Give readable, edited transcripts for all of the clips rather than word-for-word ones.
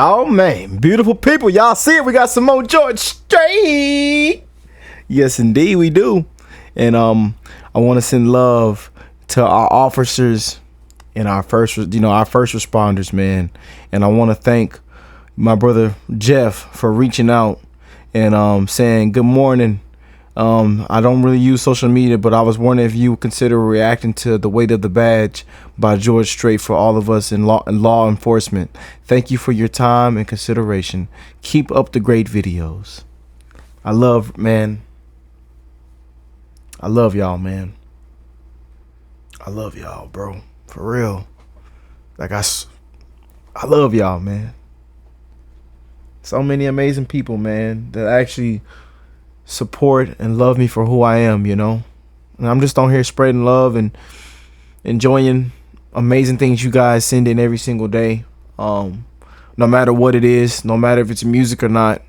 Oh man, beautiful people. Y'all see it? We got some more George Strait. Yes, indeed, we do. And I want to send love to our officers and our first responders, man. And I want to thank my brother Jeff for reaching out and saying good morning. I don't really use social media, but I was wondering if you would consider reacting to The Weight of the Badge by George Strait for all of us in law enforcement. Thank you for your time and consideration. Keep up the great videos. I love y'all, man. I love y'all, bro. For real. Like I love y'all, man. So many amazing people, man, that actually support and love me for who I am, you know. And I'm just on here spreading love and enjoying amazing things you guys send in every single day. No matter what it is, no matter if it's music or not.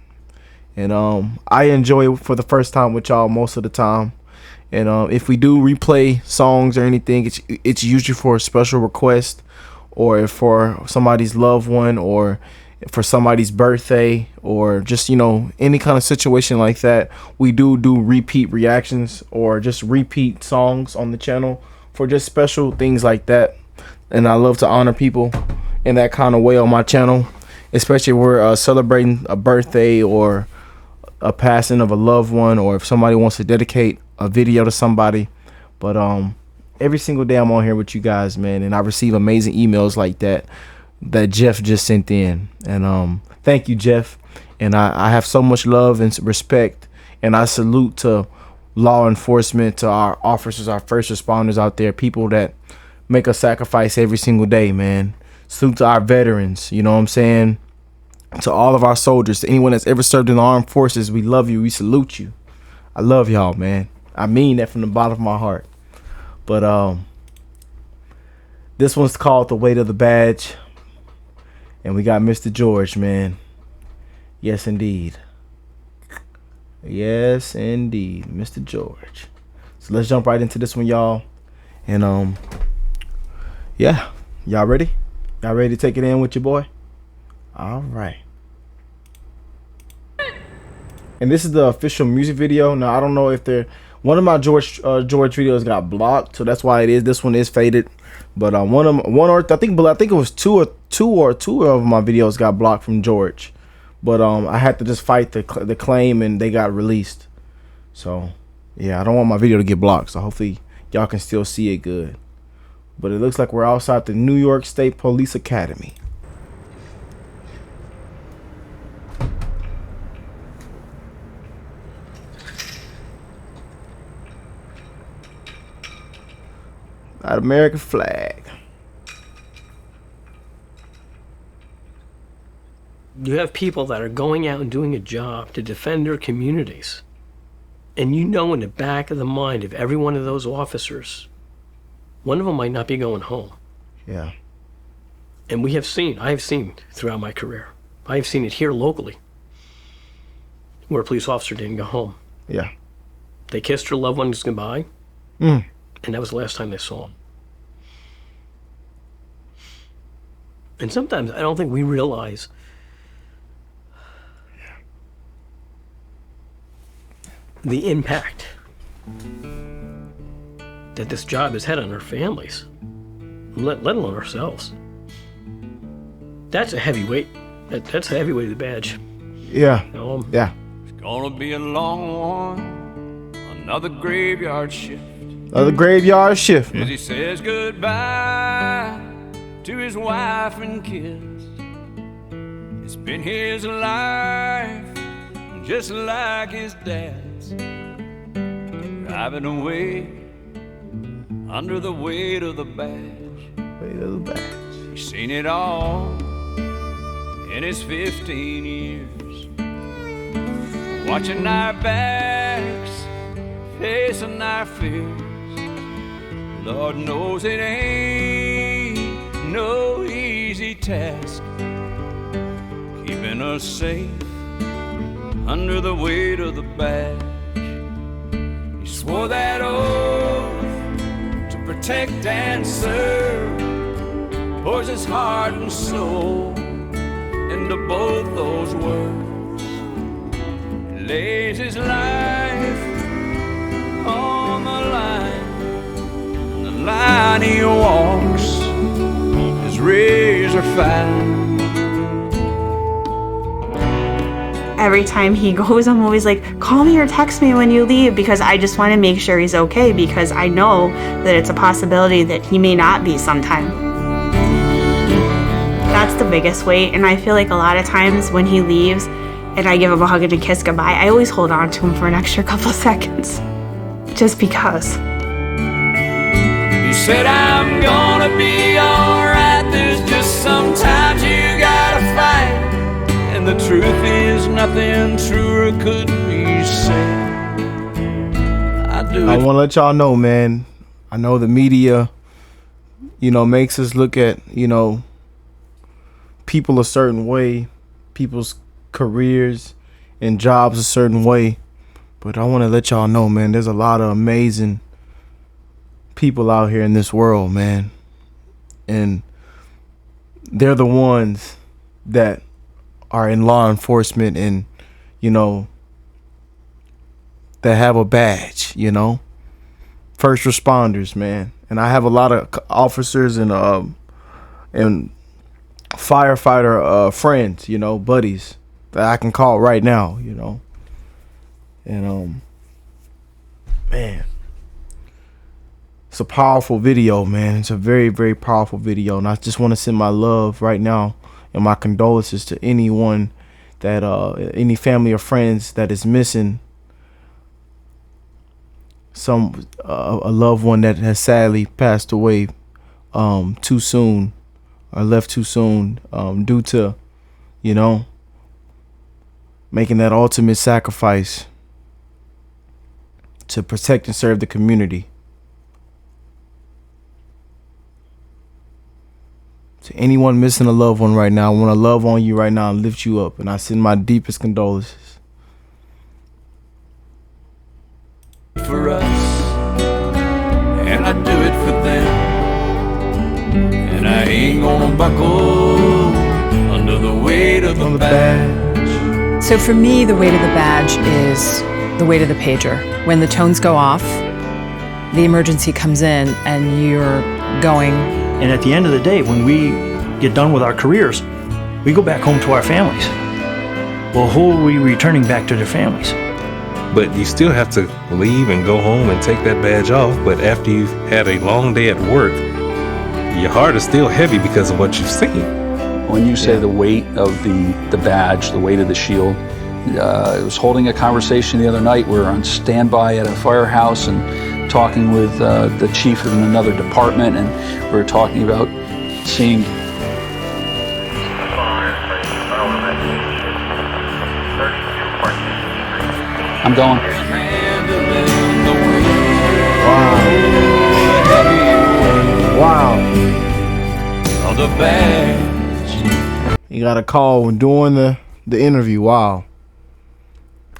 And I enjoy it for the first time with y'all most of the time. And if we do replay songs or anything, it's usually for a special request, or if for somebody's loved one, or for somebody's birthday, or just, you know, any kind of situation like that. We do repeat reactions or just repeat songs on the channel for just special things like that. And I love to honor people in that kind of way on my channel, especially if we're celebrating a birthday or a passing of a loved one, or if somebody wants to dedicate a video to somebody. But every single day I'm on here with you guys, man, and I receive amazing emails like that Jeff just sent in. And thank you, Jeff. And I have so much love and respect, and I salute to law enforcement, to our officers, our first responders out there, people that make a sacrifice every single day, man. Salute to our veterans, you know what I'm saying? To all of our soldiers, to anyone that's ever served in the armed forces, we love you, we salute you. I love y'all, man. I mean that from the bottom of my heart. But this one's called The Weight of the Badge. And we got Mr. George, man. Yes, indeed. Yes, indeed. Mr. George. So let's jump right into this one, y'all. And yeah. Y'all ready? Y'all ready to take it in with your boy? All right. And this is the official music video. Now, I don't know if one of my George videos got blocked, so that's why it is. This one is faded. But I think it was two of my videos got blocked from George. But I had to just fight the claim, and they got released. So yeah, I don't want my video to get blocked. So hopefully y'all can still see it good. But it looks like we're outside the New York State Police Academy. That American flag. You have people that are going out and doing a job to defend their communities. And you know in the back of the mind of every one of those officers, one of them might not be going home. Yeah. And I have seen throughout my career, I have seen it here locally, where a police officer didn't go home. Yeah. They kissed their loved ones goodbye. And that was the last time they saw him. And sometimes I don't think we realize the impact that this job has had on our families, let alone ourselves. That's a heavy weight. That's a heavy weight of the badge. Yeah. Yeah. It's gonna be a long one, another graveyard shift. Another graveyard shift, man. As he says goodbye to his wife and kids. It's been his life, just like his dad's, driving away under the weight of the badge. Weight of the badge. He's seen it all in his 15 years, watching our backs, facing our fears. Lord knows it ain't no easy task, keeping us safe under the weight of the badge. He swore that oath to protect and serve, pours his heart and soul into both those words. He lays his life on the line, and the line he walks is razor fine. Every time he goes, I'm always like, call me or text me when you leave, because I just want to make sure he's okay, because I know that it's a possibility that he may not be sometime. That's the biggest weight, and I feel like a lot of times when he leaves and I give him a hug and a kiss goodbye, I always hold on to him for an extra couple seconds, just because. He said, I'm gonna be alright, there's just sometimes you gotta fight. And the truth is nothing truer could be said. I want to let y'all know, man. I know the media, makes us look at, people a certain way, people's careers and jobs a certain way. But I want to let y'all know, man, there's a lot of amazing people out here in this world, man. And they're the ones that are in law enforcement and, that have a badge, first responders, man. And I have a lot of officers and firefighter friends, buddies that I can call right now, and man, it's a powerful video, man. It's a very, very powerful video, and I just want to send my love right now and my condolences to anyone that any family or friends that is missing a loved one that has sadly passed away too soon, or left too soon, due to making that ultimate sacrifice to protect and serve the community. To anyone missing a loved one right now, I want to love on you right now and lift you up, and I send my deepest condolences. For us, and I do it for them, and I ain't gonna buckle under the weight of the badge. So for me, the weight of the badge is the weight of the pager. When the tones go off, the emergency comes in and you're going. And at the end of the day, when we get done with our careers, we go back home to our families. Well, who are we returning back to their families? But you still have to leave and go home and take that badge off. But after you've had a long day at work, your heart is still heavy because of what you've seen. When you say the weight of the badge, the weight of the shield, I was holding a conversation the other night. We were on standby at a firehouse and talking with the chief in another department, and we were talking about seeing. I'm going. Wow. On the badge. You got a call during the interview. Wow.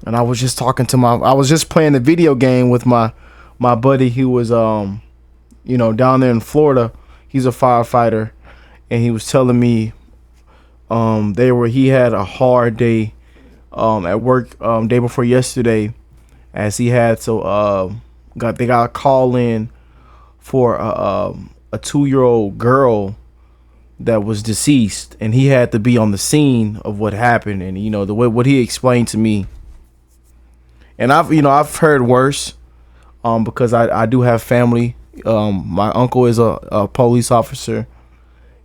And I was just talking to I was just playing the video game with my buddy who was down there in Florida. He's a firefighter, and he was telling me he had a hard day at work day before yesterday, as he had they got a call in for a 2-year-old girl that was deceased, and he had to be on the scene of what happened. And the way what he explained to me, and I've heard worse, because I do have family. My uncle is a police officer,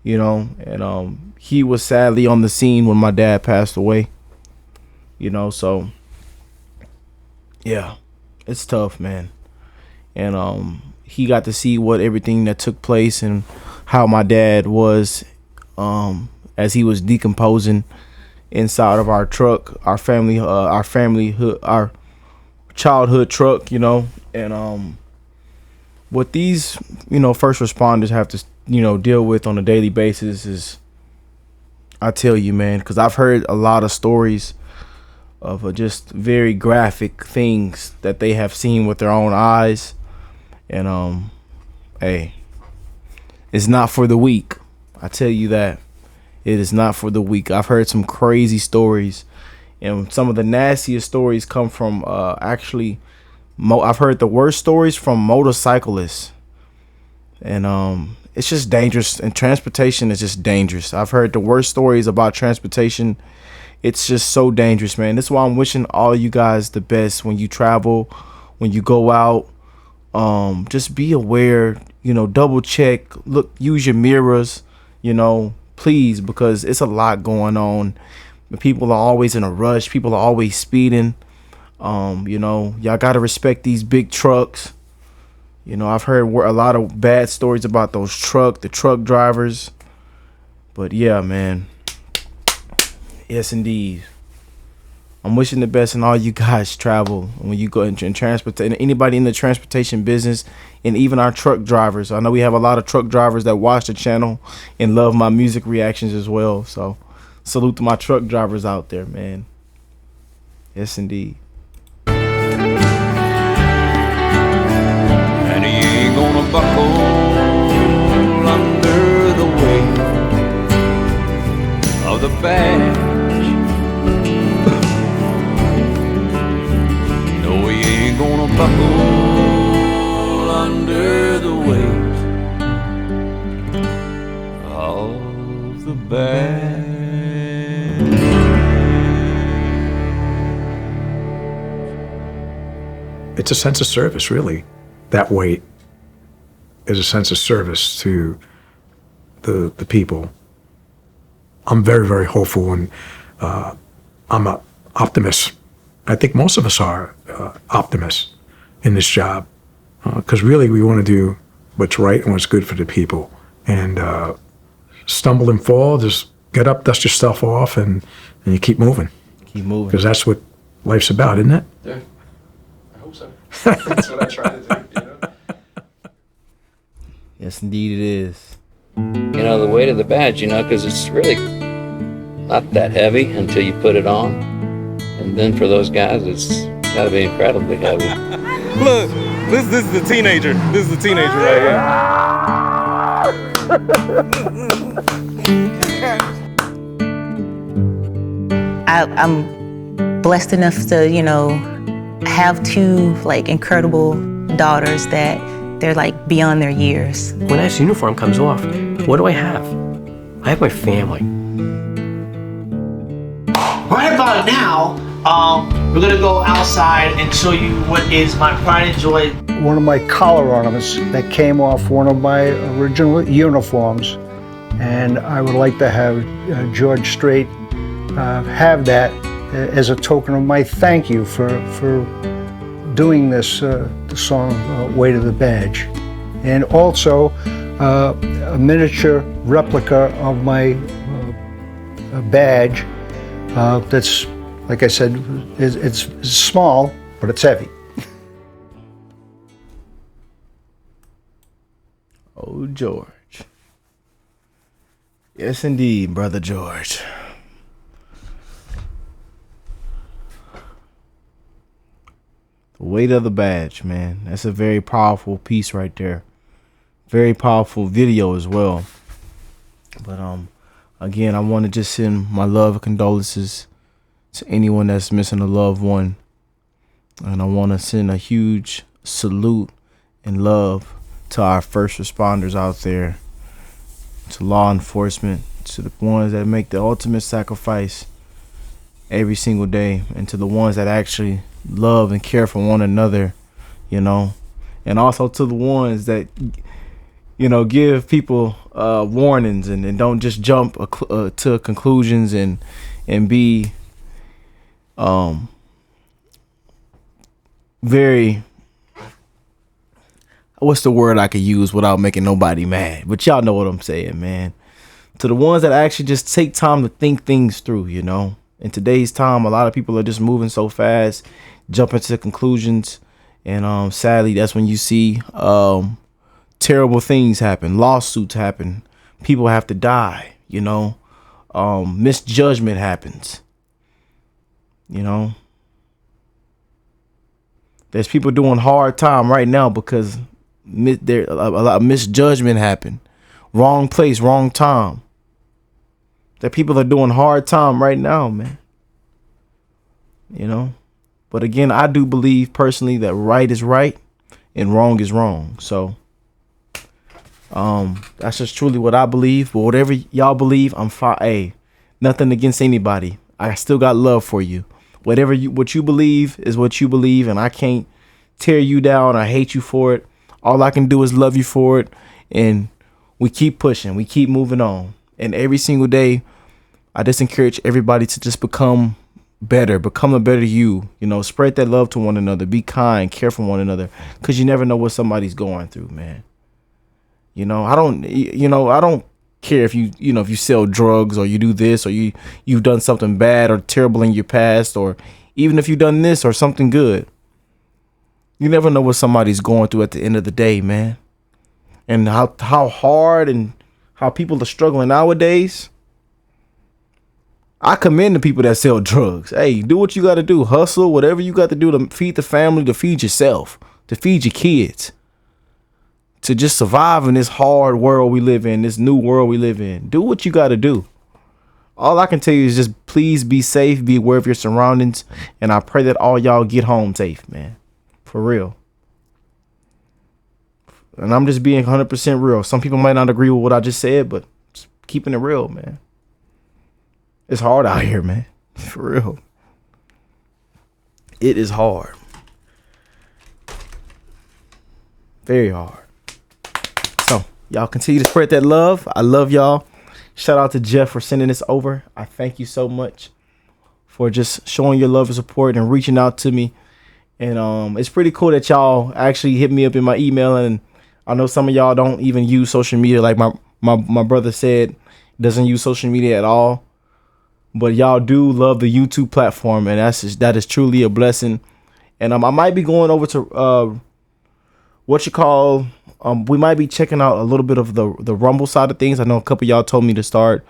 and he was sadly on the scene when my dad passed away. So yeah, it's tough, man. And he got to see everything that took place and how my dad was as he was decomposing inside of our truck, our childhood truck, and what these first responders have to deal with on a daily basis is, I tell you, man, because I've heard a lot of stories of just very graphic things that they have seen with their own eyes. And hey, it's not for the weak, I tell you that. It is not for the weak. I've heard some crazy stories, and some of the nastiest stories come from I've heard the worst stories from motorcyclists, and it's just dangerous. And transportation is just dangerous. I've heard the worst stories about transportation. It's just so dangerous, man. That's why I'm wishing all you guys the best when you travel, when you go out. Just be aware, double check, look, use your mirrors, please, because it's a lot going on. People are always in a rush. People are always speeding. Y'all got to respect these big trucks. I've heard a lot of bad stories about the truck drivers. But yeah, man. Yes, indeed. I'm wishing the best in all you guys travel when you go in transport, and anybody in the transportation business, and even our truck drivers. I know we have a lot of truck drivers that watch the channel and love my music reactions as well. So salute to my truck drivers out there, man. Yes, indeed. And he ain't gonna buckle under the weight of the badge. No, he ain't gonna buckle under the weight of the badge. It's a sense of service, really. That weight is a sense of service to the people. I'm very, very hopeful, and I'm an optimist. I think most of us are optimists in this job, because really we want to do what's right and what's good for the people. And stumble and fall, just get up, dust yourself off, and you keep moving. Keep moving. Because that's what life's about, isn't it? Yeah. So. That's what I try to do, Yes, indeed it is. The weight of the badge, because it's really not that heavy until you put it on. And then for those guys, it's got to be incredibly heavy. Look, this is the teenager. This is the teenager right here. I'm blessed enough to, have two incredible daughters that they're beyond their years. When this uniform comes off, what do I have? I have my family. Right about now, we're gonna go outside and show you what is my pride and joy. One of my collar ornaments that came off one of my original uniforms, and I would like to have George Strait have that as a token of my thank you for doing this the song Weight of the Badge. And also a miniature replica of my badge that's, like I said, it's small, but it's heavy. Oh, George. Yes, indeed, Brother George. The weight of the badge, man. That's a very powerful piece right there. Very powerful video as well. But again, I want to just send my love and condolences to anyone that's missing a loved one. And I want to send a huge salute and love to our first responders out there, to law enforcement, to the ones that make the ultimate sacrifice every single day, and to the ones that actually love and care for one another, and also to the ones that, give people warnings and don't just jump to conclusions and be very, what's the word I could use without making nobody mad? But y'all know what I'm saying, man. To the ones that actually just take time to think things through, In today's time, a lot of people are just moving so fast, jumping to conclusions, and sadly, that's when you see terrible things happen, lawsuits happen, people have to die, misjudgment happens, There's people doing hard time right now because there a lot of misjudgment happened, wrong place, wrong time. that people are doing hard time right now, man. You know, but again, I do believe personally that right is right and wrong is wrong. So that's just truly what I believe. But whatever y'all believe, I'm fine. Hey, nothing against anybody. I still got love for you. What you believe is what you believe, and I can't tear you down or hate you for it. All I can do is love you for it, and we keep pushing, we keep moving on. And every single day, I just encourage everybody to just become better, become a better you. You know, spread that love to one another, be kind, care for one another, because you never know what somebody's going through, man. You know, I don't care if you sell drugs or you do this or you've done something bad or terrible in your past, or even if you've done this or something good. You never know what somebody's going through at the end of the day, man. And how hard and how people are struggling nowadays. I commend the people that sell drugs. Hey, do what you got to do. Hustle, whatever you got to do to feed the family, to feed yourself, to feed your kids, to just survive in this hard world we live in, this new world we live in. Do what you got to do. All I can tell you is just please be safe, be aware of your surroundings, and I pray that all y'all get home safe, man. For real. And I'm just being 100% real. Some people might not agree with what I just said, but just keeping it real, man. It's hard out here, man. For real. It is hard. Very hard. So, y'all continue to spread that love. I love y'all. Shout out to Jeff for sending this over. I thank you so much for just showing your love and support and reaching out to me. And it's pretty cool that y'all actually hit me up in my email. And I know some of y'all don't even use social media. Like my brother said, doesn't use social media at all. But y'all do love the YouTube platform, and that is truly a blessing. And I might be going over to we might be checking out a little bit of the Rumble side of things. I know a couple of y'all told me to start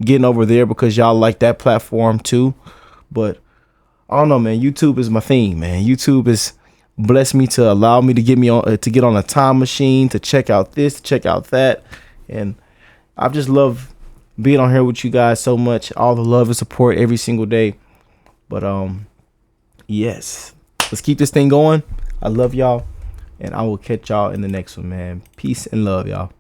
getting over there because y'all like that platform too. But I don't know, man. YouTube is my thing, man. YouTube has blessed me to allow me to get on a time machine to check out this, check out that, and I've just loved being on here with you guys so much. All the love and support every single day. But yes, let's keep this thing going. I love y'all, and I will catch y'all in the next one, man. Peace and love, y'all.